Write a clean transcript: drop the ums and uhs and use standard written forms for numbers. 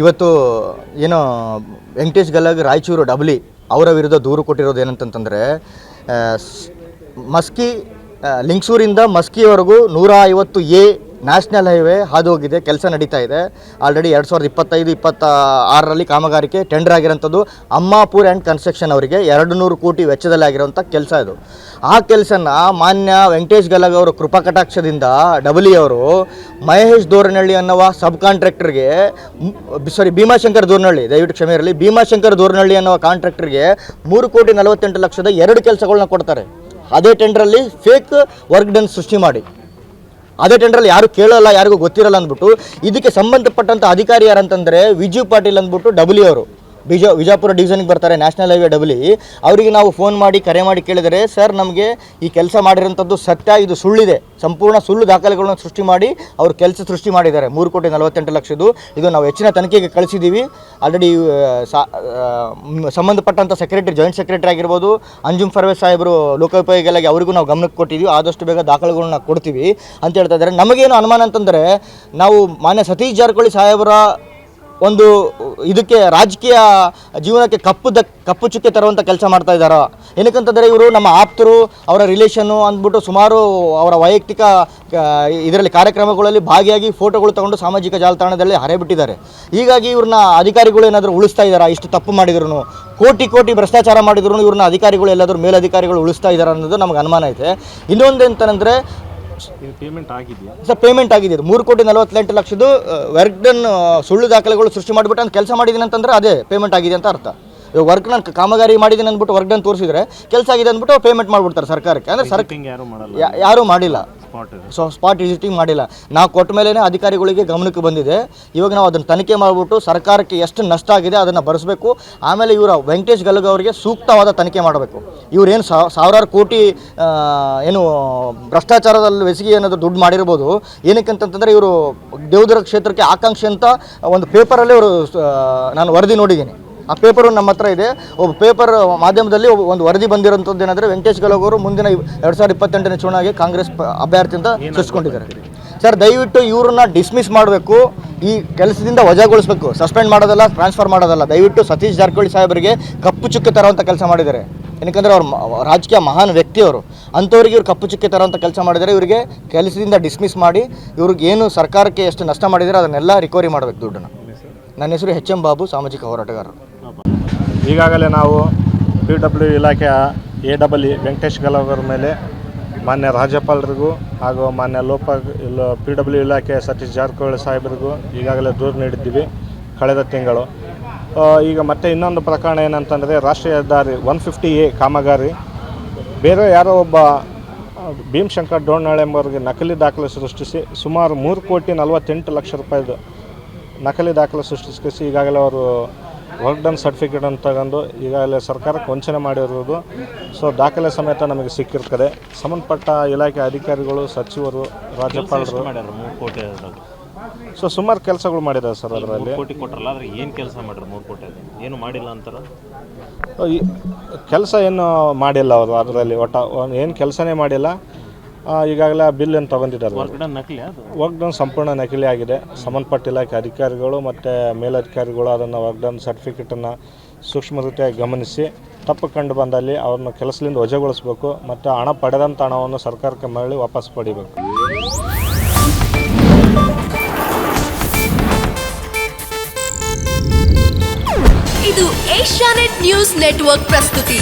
ಇವತ್ತು ಏನೋ ವೆಂಕಟೇಶ್ ಗಲಗ್ ರಾಯಚೂರು ಡಬ್ಲಿ ಅವರ ವಿರುದ್ಧ ದೂರು ಕೊಟ್ಟಿರೋದು ಏನಂತಂತಂದರೆ ಮಸ್ಕಿ ಲಿಂಗಸೂರಿಂದ ಮಸ್ಕಿವರೆಗೂ 150A ನ್ಯಾಷನಲ್ ಹೈವೇ ಹಾದು ಹೋಗಿದೆ, ಕೆಲಸ ನಡೀತಾ ಇದೆ. ಆಲ್ರೆಡಿ 2025-26ರಲ್ಲಿ ಕಾಮಗಾರಿಕೆ ಟೆಂಡರ್ ಆಗಿರೋಂಥದ್ದು. ಅಮ್ಮಾಪುರ್ ಆ್ಯಂಡ್ ಕನ್ಸ್ಟ್ರಕ್ಷನ್ ಅವರಿಗೆ 200 ಕೋಟಿ ವೆಚ್ಚದಲ್ಲಿ ಆಗಿರೋಂಥ ಕೆಲಸ ಇದು. ಆ ಕೆಲಸನ ಮಾನ್ಯ ವೆಂಕಟೇಶ್ ಗಲಗ್ ಅವರು ಕೃಪಾ ಕಟಾಕ್ಷದಿಂದ ಡಬ್ಲಿ ಅವರು ಮಹೇಶ್ ದೋರ್ನಹಳ್ಳಿ ಅನ್ನುವ ಸಬ್ ಕಾಂಟ್ರಾಕ್ಟರ್ಗೆ ಭೀಮಾಶಂಕರ್ ದೋರ್ನಹಳ್ಳಿ, ದಯವಿಟ್ಟು ಕ್ಷಮೆ ಇರಲಿ, ಭೀಮಾಶಂಕರ್ ದೋರ್ನಹಳ್ಳಿ ಅನ್ನುವ ಕಾಂಟ್ರಾಕ್ಟರ್ಗೆ 3,48,00,000 2 ಕೆಲಸಗಳನ್ನ ಕೊಡ್ತಾರೆ. ಅದೇ ಟೆಂಡ್ರಲ್ಲಿ ಫೇಕ್ ವರ್ಕ್ ಡನ್ ಸೃಷ್ಟಿ ಮಾಡಿ, ಅದೇ ಟೆಂಡ್ರಲ್ಲಿ ಯಾರು ಕೇಳಲ್ಲ, ಯಾರಿಗೂ ಗೊತ್ತಿರಲ್ಲ ಅಂದ್ಬಿಟ್ಟು ಇದಕ್ಕೆ ಸಂಬಂಧಪಟ್ಟಂಥ ಅಧಿಕಾರಿ ಯಾರಂತಂದರೆ ವಿಜು ಪಾಟೀಲ್ ಅಂದ್ಬಿಟ್ಟು ಡಬ್ಲಿ ಅವರು ವಿಜಾಪುರ ಡಿವಿಷನ್ಗೆ ಬರ್ತಾರೆ, ನ್ಯಾಷನಲ್ ಹೈವೇ ಡಬ್ಲಿ. ಅವರಿಗೆ ನಾವು ಫೋನ್ ಮಾಡಿ ಕರೆ ಮಾಡಿ ಕೇಳಿದರೆ, ಸರ್ ನಮಗೆ ಈ ಕೆಲಸ ಮಾಡಿರೋಂಥದ್ದು ಸತ್ಯ, ಇದು ಸುಳ್ಳಿದೆ, ಸಂಪೂರ್ಣ ಸುಳ್ಳು ದಾಖಲೆಗಳನ್ನ ಸೃಷ್ಟಿ ಮಾಡಿ ಅವರು ಕೆಲಸ ಸೃಷ್ಟಿ ಮಾಡಿದ್ದಾರೆ. 3,48,00,000 ಇದು ನಾವು ಹೆಚ್ಚಿನ ತನಿಖೆಗೆ ಕಳಿಸಿದ್ದೀವಿ. ಆಲ್ರೆಡಿ ಸಂಬಂಧಪಟ್ಟಂಥ ಸೆಕ್ರೆಟರಿ, ಜಾಯಿಂಟ್ ಸೆಕ್ರೆಟರಿ ಆಗಿರ್ಬೋದು, ಅಂಜುಮ್ ಫರ್ವೇಸ್ ಸಾಹೇಬರು ಲೋಕೋಪಯೋಗಿಗಳಿಗೆ ಅವರಿಗೂ ನಾವು ಗಮನಕ್ಕೆ ಕೊಟ್ಟಿದ್ದೀವಿ. ಆದಷ್ಟು ಬೇಗ ದಾಖಲೆಗಳನ್ನ ಕೊಡ್ತೀವಿ ಅಂತ ಹೇಳ್ತಾ ಇದ್ದಾರೆ. ನಮಗೇನು ಅನುಮಾನ ಅಂತಂದರೆ, ನಾವು ಮಾನ್ಯ ಸತೀಶ್ ಜಾರಕಿಹೊಳಿ ಸಾಹೇಬರ ಒಂದು ಇದಕ್ಕೆ ರಾಜಕೀಯ ಜೀವನಕ್ಕೆ ಕಪ್ಪು ಚುಕ್ಕೆ ತರುವಂಥ ಕೆಲಸ ಮಾಡ್ತಾ ಇದ್ದಾರೆ. ಏನಕ್ಕಂತಂದರೆ ಇವರು ನಮ್ಮ ಆಪ್ತರು, ಅವರ ರಿಲೇಷನ್ನು ಅಂದ್ಬಿಟ್ಟು ಸುಮಾರು ಅವರ ವೈಯಕ್ತಿಕ ಇದರಲ್ಲಿ ಕಾರ್ಯಕ್ರಮಗಳಲ್ಲಿ ಭಾಗಿಯಾಗಿ ಫೋಟೋಗಳು ತಗೊಂಡು ಸಾಮಾಜಿಕ ಜಾಲತಾಣದಲ್ಲಿ ಹರಿಬಿಟ್ಟಿದ್ದಾರೆ. ಹೀಗಾಗಿ ಇವ್ರನ್ನ ಅಧಿಕಾರಿಗಳು ಏನಾದರೂ ಉಳಿಸ್ತಾ ಇದ್ದಾರಾ? ಇಷ್ಟು ತಪ್ಪು ಮಾಡಿದ್ರು, ಕೋಟಿ ಭ್ರಷ್ಟಾಚಾರ ಮಾಡಿದ್ರು ಇವ್ರನ್ನ ಅಧಿಕಾರಿಗಳು ಎಲ್ಲಾದರೂ ಮೇಲಧಿಕಾರಿಗಳು ಉಳಿಸ್ತಾ ಇದ್ದಾರೆ ಅನ್ನೋದು ನಮಗೆ ಅನುಮಾನ ಐತೆ. ಇನ್ನೊಂದು ಎಂತಂದರೆ ಪೇಮೆಂಟ್ ಆಗಿದೆಯಾ ಸರ್? ಪೇಮೆಂಟ್ ಆಗಿದೆ. 3,48,00,000 ವರ್ಕ್ ಡನ್ ಸುಳ್ಳು ದಾಖಲೆಗಳು ಸೃಷ್ಟಿ ಮಾಡಿಬಿಟ್ಟು ನಾನು ಕೆಲಸ ಮಾಡಿದ್ದೀನಿ ಅಂತಂದರೆ ಅದೇ ಪೇಮೆಂಟ್ ಆಗಿದೆ ಅಂತ ಅರ್ಥ. ಇವಾಗ ವರ್ಕ್ ನಾನು ಕಾಮಗಾರಿ ಮಾಡಿದ್ದೀನಿ ಅಂದ್ಬಿಟ್ಟು ವರ್ಕ್ ಡನ್ ತೋರಿಸಿದ್ರೆ ಕೆಲಸ ಆಗಿದೆ ಅಂದ್ಬಿಟ್ಟು ಪೇಮೆಂಟ್ ಮಾಡಿಬಿಡ್ತಾರೆ ಸರ್ಕಾರಕ್ಕೆ. ಅಂದರೆ ಯಾರೂ ಮಾಡಿಲ್ಲ, ಸ್ಪಾಟ್ ವಿಸಿಟಿಂಗ್ ಮಾಡಿಲ್ಲ. ನಾವು ಕೊಟ್ಟ ಮೇಲೇ ಅಧಿಕಾರಿಗಳಿಗೆ ಗಮನಕ್ಕೆ ಬಂದಿದೆ. ಇವಾಗ ನಾವು ಅದನ್ನು ತನಿಖೆ ಮಾಡಿಬಿಟ್ಟು ಸರ್ಕಾರಕ್ಕೆ ಎಷ್ಟು ನಷ್ಟ ಆಗಿದೆ ಅದನ್ನು ಭರಿಸಬೇಕು. ಆಮೇಲೆ ಇವರ ವೆಂಕಟೇಶ್ ಗಲಗ್ ಅವರಿಗೆ ಸೂಕ್ತವಾದ ತನಿಖೆ ಮಾಡಬೇಕು. ಇವರೇನು ಸಾವಿರಾರು ಕೋಟಿ ಏನು ಭ್ರಷ್ಟಾಚಾರದಲ್ಲಿ ಬೆಸಿಗೆ ಏನಾದರೂ ದುಡ್ಡು ಮಾಡಿರ್ಬೋದು. ಏನಕ್ಕಂತಂದರೆ ಇವರು ದೇವದುರ್ಗ ಕ್ಷೇತ್ರಕ್ಕೆ ಆಕಾಂಕ್ಷಿ ಅಂತ ಒಂದು ಪೇಪರಲ್ಲಿ ಅವರು ನಾನು ವರದಿ ನೋಡಿದ್ದೀನಿ. ಆ ಪೇಪರು ನಮ್ಮ ಹತ್ರ ಇದೆ. ಒಬ್ಬ ಪೇಪರ್ ಮಾಧ್ಯಮದಲ್ಲಿ ಒಂದು ವರದಿ ಬಂದಿರೋಂಥದ್ದು ಏನಂದರೆ, ವೆಂಕಟೇಶ್ ಗಲಗ್ ಅವರು ಮುಂದಿನ 2028ನೇ ಚುನಾವಣೆಗೆ ಕಾಂಗ್ರೆಸ್ ಅಭ್ಯರ್ಥಿ ಅಂತ ಸೃಷ್ಟಿಕೊಂಡಿದ್ದಾರೆ. ಸರ್ ದಯವಿಟ್ಟು ಇವ್ರನ್ನ ಡಿಸ್ಮಿಸ್ ಮಾಡಬೇಕು, ಈ ಕೆಲಸದಿಂದ ವಜಾಗೊಳಿಸಬೇಕು. ಸಸ್ಪೆಂಡ್ ಮಾಡೋದಲ್ಲ, ಟ್ರಾನ್ಸ್ಫರ್ ಮಾಡೋದಲ್ಲ. ದಯವಿಟ್ಟು ಸತೀಶ್ ಜಾರಕಿಹೊಳಿ ಸಾಹೇಬರಿಗೆ ಕಪ್ಪು ಚುಕ್ಕೆ ತರುವಂಥ ಕೆಲಸ ಮಾಡಿದ್ದಾರೆ. ಏನಕ್ಕಂದರೆ ಅವ್ರು ರಾಜಕೀಯ ಮಹಾನ್ ವ್ಯಕ್ತಿ ಅವರು. ಅಂಥವ್ರಿಗೆ ಇವ್ರು ಕಪ್ಪು ಚುಕ್ಕೆ ತರುವಂಥ ಕೆಲಸ ಮಾಡಿದ್ದಾರೆ. ಇವರಿಗೆ ಕೆಲಸದಿಂದ ಡಿಸ್ಮಿಸ್ ಮಾಡಿ ಇವ್ರಿಗೆ ಏನು ಸರ್ಕಾರಕ್ಕೆ ಎಷ್ಟು ನಷ್ಟ ಮಾಡಿದ್ದಾರೆ ಅದನ್ನೆಲ್ಲ ರಿಕವರಿ ಮಾಡಬೇಕು ದುಡ್ಡನ್ನು. ನನ್ನ ಹೆಸರು HM ಬಾಬು, ಸಾಮಾಜಿಕ ಹೋರಾಟಗಾರರು. ಈಗಾಗಲೇ ನಾವು PW ಇಲಾಖೆಯ AE ವೆಂಕಟೇಶ್ ಗಲಗ್ ಅವರ ಮೇಲೆ ಮಾನ್ಯ ರಾಜ್ಯಪಾಲರಿಗೂ ಹಾಗೂ ಮಾನ್ಯ PW ಇಲಾಖೆಯ ಸತೀಶ್ ಜಾರಕಿಹೊಳಿ ಸಾಹೇಬರಿಗೂ ಈಗಾಗಲೇ ದೂರು ನೀಡಿದ್ದೀವಿ ಕಳೆದ ತಿಂಗಳು. ಈಗ ಮತ್ತೆ ಇನ್ನೊಂದು ಪ್ರಕರಣ ಏನಂತಂದರೆ, ರಾಷ್ಟ್ರೀಯ ಹೆದ್ದಾರಿ 150A ಕಾಮಗಾರಿ ಬೇರೆ ಯಾರೋ ಒಬ್ಬ ಭೀಮಶಂಕರ್ ದೋರ್ನಹಳ್ಳಿ ಎಂಬವರಿಗೆ ನಕಲಿ ದಾಖಲೆ ಸೃಷ್ಟಿಸಿ ಸುಮಾರು 3,48,00,000 ನಕಲಿ ದಾಖಲೆ ಸೃಷ್ಟಿಸಿ ಈಗಾಗಲೇ ಅವರು ವರ್ಕ್ ಡನ್ ಸರ್ಟಿಫಿಕೇಟ್ ಅಂತ ತಗೊಂಡು ಈಗಾಗಲೇ ಸರ್ಕಾರಕ್ಕೆ ವಂಚನೆ ಮಾಡಿರೋದು ದಾಖಲೆ ಸಮೇತ ನಮಗೆ ಸಿಕ್ಕಿರ್ತದೆ. ಸಂಬಂಧಪಟ್ಟ ಇಲಾಖೆ ಅಧಿಕಾರಿಗಳು, ಸಚಿವರು, ರಾಜ್ಯಪಾಲರು ಸುಮಾರು ಕೆಲಸಗಳು ಮಾಡಿದ್ದಾರೆ ಸರ್. ಅದರಲ್ಲಿ ಕೋಟಿ ಕೊಟ್ಟರಲ್ಲ, ಆದರೆ ಏನು ಕೆಲಸ ಮಾಡ್ರಿ? 3 ಕೋಟಿ ಏನು ಮಾಡಿಲ್ಲ ಅಂತಾರೆ. ಕೆಲಸ ಏನು ಮಾಡಿಲ್ಲ ಅವರು, ಅದರಲ್ಲಿ ಏನು ಕೆಲಸನೇ ಮಾಡಿಲ್ಲ. ಈಗಾಗಲೇ ಬಿಲ್ ಏನು ತೊಗೊಂಡಿದ್ದಾರೆ. ವರ್ಕ್ ಡನ್ ಸಂಪೂರ್ಣ ನಕಲಿ ಆಗಿದೆ. ಸಂಬಂಧಪಟ್ಟ ಇಲಾಖೆ ಅಧಿಕಾರಿಗಳು ಮತ್ತು ಮೇಲಧಿಕಾರಿಗಳು ಅದನ್ನು ವರ್ಕ್ ಡನ್ ಸರ್ಟಿಫಿಕೇಟನ್ನು ಸೂಕ್ಷ್ಮತೆಯಾಗಿ ಗಮನಿಸಿ ತಪ್ಪು ಕಂಡು ಬಂದಲ್ಲಿ ಅವ್ರನ್ನ ಕೆಲಸದಿಂದ ವಜಾಗೊಳಿಸಬೇಕು ಮತ್ತು ಹಣ ಪಡೆದಂಥ ಹಣವನ್ನು ಸರ್ಕಾರಕ್ಕೆ ಮರಳಿ ವಾಪಸ್ ಪಡಿಬೇಕು. ಇದು ಏಷ್ಯಾನೆಟ್ ನ್ಯೂಸ್ ನೆಟ್ವರ್ಕ್ ಪ್ರಸ್ತುತಿ.